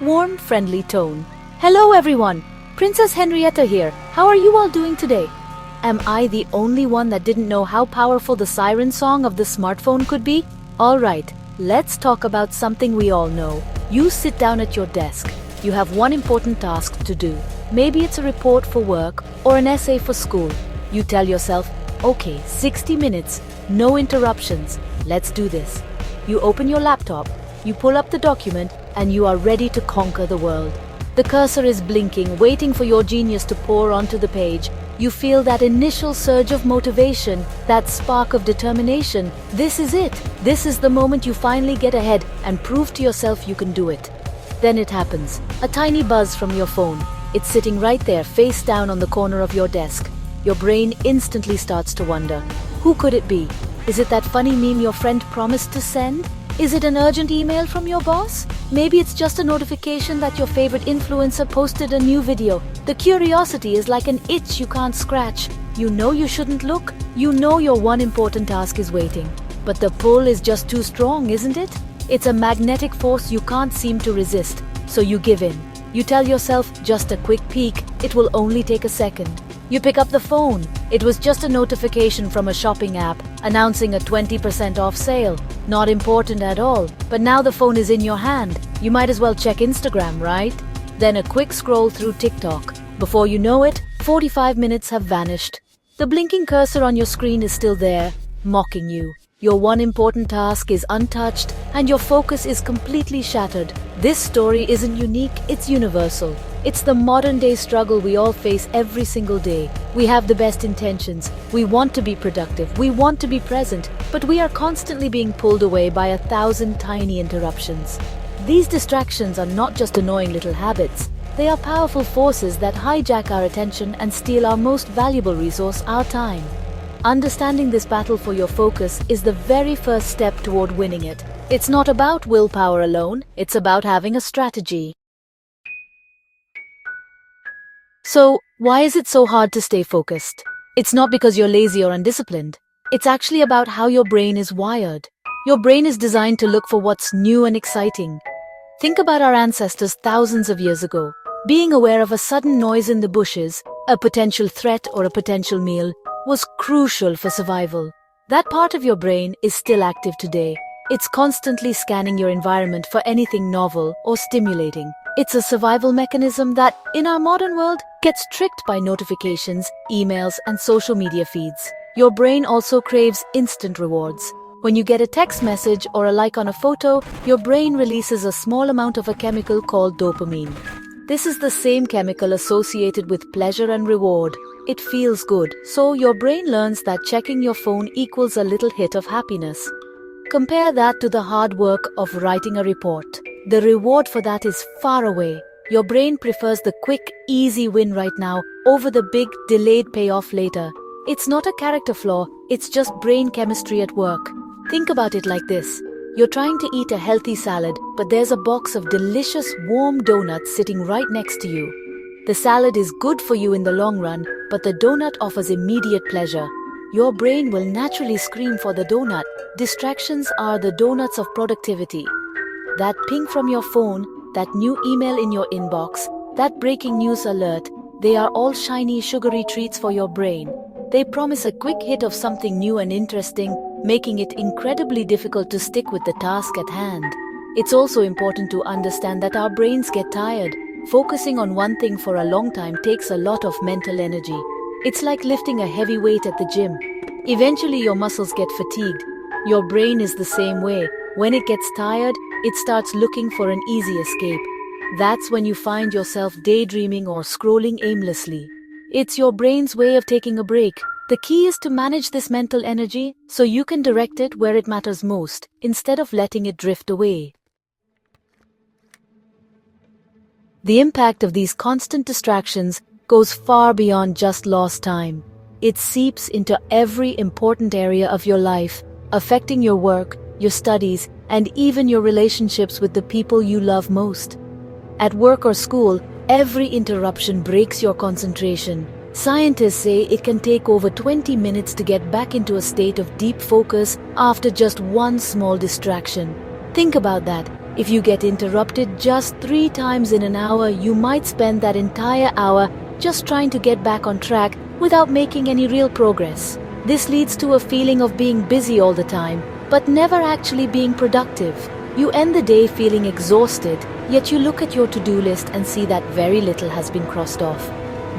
warm, friendly tone. Hello everyone, Princess Henrietta here. How are you all doing today? Am I the only one that didn't know how powerful the siren song of the smartphone could be? Alright, let's talk about something we all know. You sit down at your desk. You have one important task to do. Maybe it's a report for work or an essay for school. You tell yourself, okay, 60 minutes, no interruptions, let's do this. You open your laptop, you pull up the document, and you are ready to conquer the world. The cursor is blinking, waiting for your genius to pour onto the page. You feel that initial surge of motivation, that spark of determination. This is it. This is the moment you finally get ahead and prove to yourself you can do it. Then it happens. A tiny buzz from your phone. It's sitting right there, face down on the corner of your desk. Your brain instantly starts to wonder. Who could it be? Is it that funny meme your friend promised to send? Is it an urgent email from your boss? Maybe it's just a notification that your favorite influencer posted a new video. The curiosity is like an itch you can't scratch. You know you shouldn't look. You know your one important task is waiting. But the pull is just too strong, isn't it? It's a magnetic force you can't seem to resist. So you give in. You tell yourself, just a quick peek, it will only take a second. You pick up the phone. It was just a notification from a shopping app announcing a 20% off sale. Not important at all, but now the phone is in your hand. You might as well check Instagram, right? Then a quick scroll through TikTok. Before you know it, 45 minutes have vanished. The blinking cursor on your screen is still there, mocking you. Your one important task is untouched, and your focus is completely shattered. This story isn't unique, it's universal. It's the modern-day struggle we all face every single day. We have the best intentions. We want to be productive. We want to be present. But we are constantly being pulled away by 1,000 tiny interruptions. These distractions are not just annoying little habits. They are powerful forces that hijack our attention and steal our most valuable resource, our time. Understanding this battle for your focus is the very first step toward winning it. It's not about willpower alone, it's about having a strategy. So, why is it so hard to stay focused? It's not because you're lazy or undisciplined. It's actually about how your brain is wired. Your brain is designed to look for what's new and exciting. Think about our ancestors thousands of years ago. Being aware of a sudden noise in the bushes, a potential threat or a potential meal, was crucial for survival. That part of your brain is still active today. It's constantly scanning your environment for anything novel or stimulating. It's a survival mechanism that, in our modern world, gets tricked by notifications, emails, and social media feeds. Your brain also craves instant rewards. When you get a text message or a like on a photo, your brain releases a small amount of a chemical called dopamine. This is the same chemical associated with pleasure and reward. It feels good, so your brain learns that checking your phone equals a little hit of happiness. Compare that to the hard work of writing a report. The reward for that is far away. Your brain prefers the quick, easy win right now over the big, delayed payoff later. It's not a character flaw, it's just brain chemistry at work. Think about it like this. You're trying to eat a healthy salad, but there's a box of delicious, warm donuts sitting right next to you. The salad is good for you in the long run, but the donut offers immediate pleasure. Your brain will naturally scream for the donut. Distractions are the donuts of productivity. That ping from your phone, that new email in your inbox, that breaking news alert, they are all shiny, sugary treats for your brain. They promise a quick hit of something new and interesting, making it incredibly difficult to stick with the task at hand. It's also important to understand that our brains get tired. Focusing on one thing for a long time takes a lot of mental energy. It's like lifting a heavy weight at the gym. Eventually your muscles get fatigued. Your brain is the same way. When it gets tired, it starts looking for an easy escape. That's when you find yourself daydreaming or scrolling aimlessly. It's your brain's way of taking a break. The key is to manage this mental energy so you can direct it where it matters most, instead of letting it drift away. The impact of these constant distractions goes far beyond just lost time. It seeps into every important area of your life, affecting your work, your studies, and even your relationships with the people you love most. At work or school, every interruption breaks your concentration. Scientists say it can take over 20 minutes to get back into a state of deep focus after just one small distraction. Think about that. If you get interrupted just 3 times in an hour, you might spend that entire hour just trying to get back on track without making any real progress. This leads to a feeling of being busy all the time, but never actually being productive. You end the day feeling exhausted, yet you look at your to-do list and see that very little has been crossed off.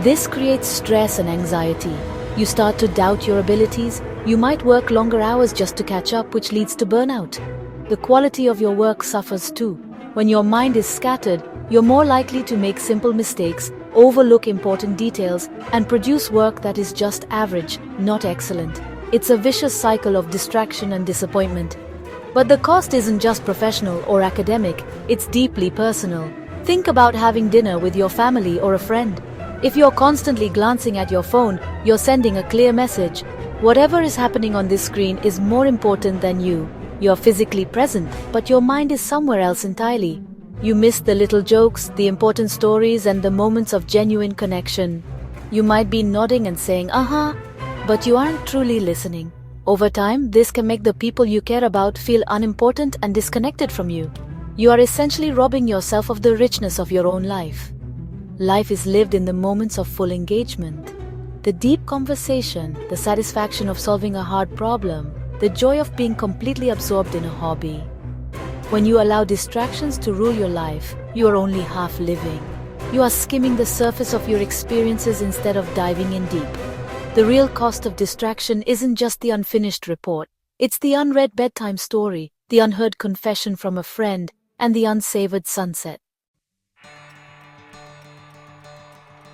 This creates stress and anxiety. You start to doubt your abilities. You might work longer hours just to catch up, which leads to burnout. The quality of your work suffers too. When your mind is scattered, you're more likely to make simple mistakes, overlook important details, and produce work that is just average, not excellent. It's a vicious cycle of distraction and disappointment. But the cost isn't just professional or academic, it's deeply personal. Think about having dinner with your family or a friend. If you're constantly glancing at your phone, you're sending a clear message. Whatever is happening on this screen is more important than you. You're physically present, but your mind is somewhere else entirely. You miss the little jokes, the important stories, and the moments of genuine connection. You might be nodding and saying, "Uh-huh," but you aren't truly listening. Over time, this can make the people you care about feel unimportant and disconnected from you. You are essentially robbing yourself of the richness of your own life. Life is lived in the moments of full engagement. The deep conversation, the satisfaction of solving a hard problem, the joy of being completely absorbed in a hobby. When you allow distractions to rule your life, you are only half living. You are skimming the surface of your experiences instead of diving in deep. The real cost of distraction isn't just the unfinished report. It's the unread bedtime story, the unheard confession from a friend, and the unsavored sunset.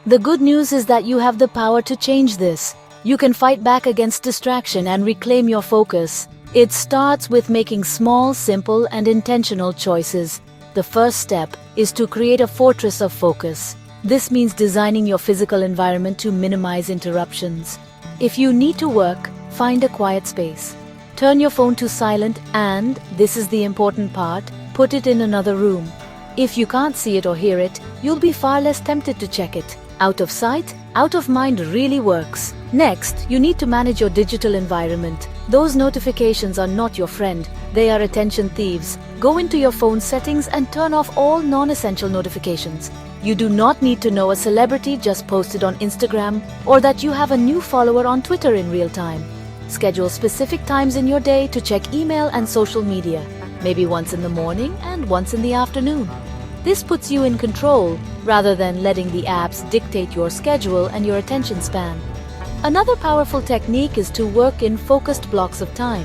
The good news is that you have the power to change this. You can fight back against distraction and reclaim your focus. It starts with making small, simple, and intentional choices. The first step is to create a fortress of focus. This means designing your physical environment to minimize interruptions. If you need to work, find a quiet space. Turn your phone to silent and, this is the important part, put it in another room. If you can't see it or hear it, you'll be far less tempted to check it. Out of sight, out of mind really works. Next, you need to manage your digital environment. Those notifications are not your friend. They are attention thieves. Go into your phone settings and turn off all non-essential notifications. You do not need to know a celebrity just posted on Instagram or that you have a new follower on Twitter in real time. Schedule specific times in your day to check email and social media, maybe once in the morning and once in the afternoon. This puts you in control rather than letting the apps dictate your schedule and your attention span. Another powerful technique is to work in focused blocks of time.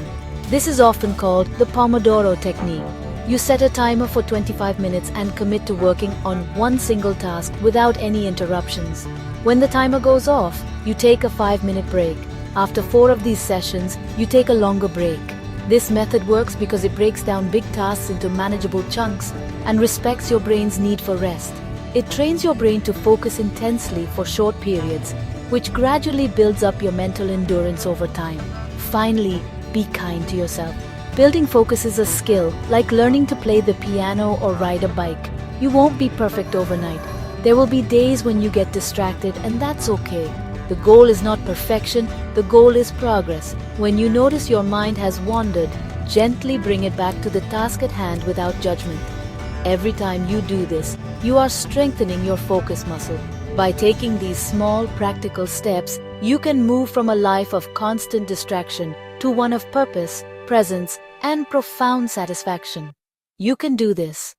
This is often called the Pomodoro technique. You set a timer for 25 minutes and commit to working on one single task without any interruptions. When the timer goes off, you take a 5-minute break. After 4 of these sessions, you take a longer break. This method works because it breaks down big tasks into manageable chunks and respects your brain's need for rest. It trains your brain to focus intensely for short periods, which gradually builds up your mental endurance over time. Finally, be kind to yourself. Building focus is a skill, like learning to play the piano or ride a bike. You won't be perfect overnight. There will be days when you get distracted, and that's okay. The goal is not perfection, the goal is progress. When you notice your mind has wandered, gently bring it back to the task at hand without judgment. Every time you do this, you are strengthening your focus muscle. By taking these small, practical steps, you can move from a life of constant distraction to one of purpose, presence, and profound satisfaction. You can do this.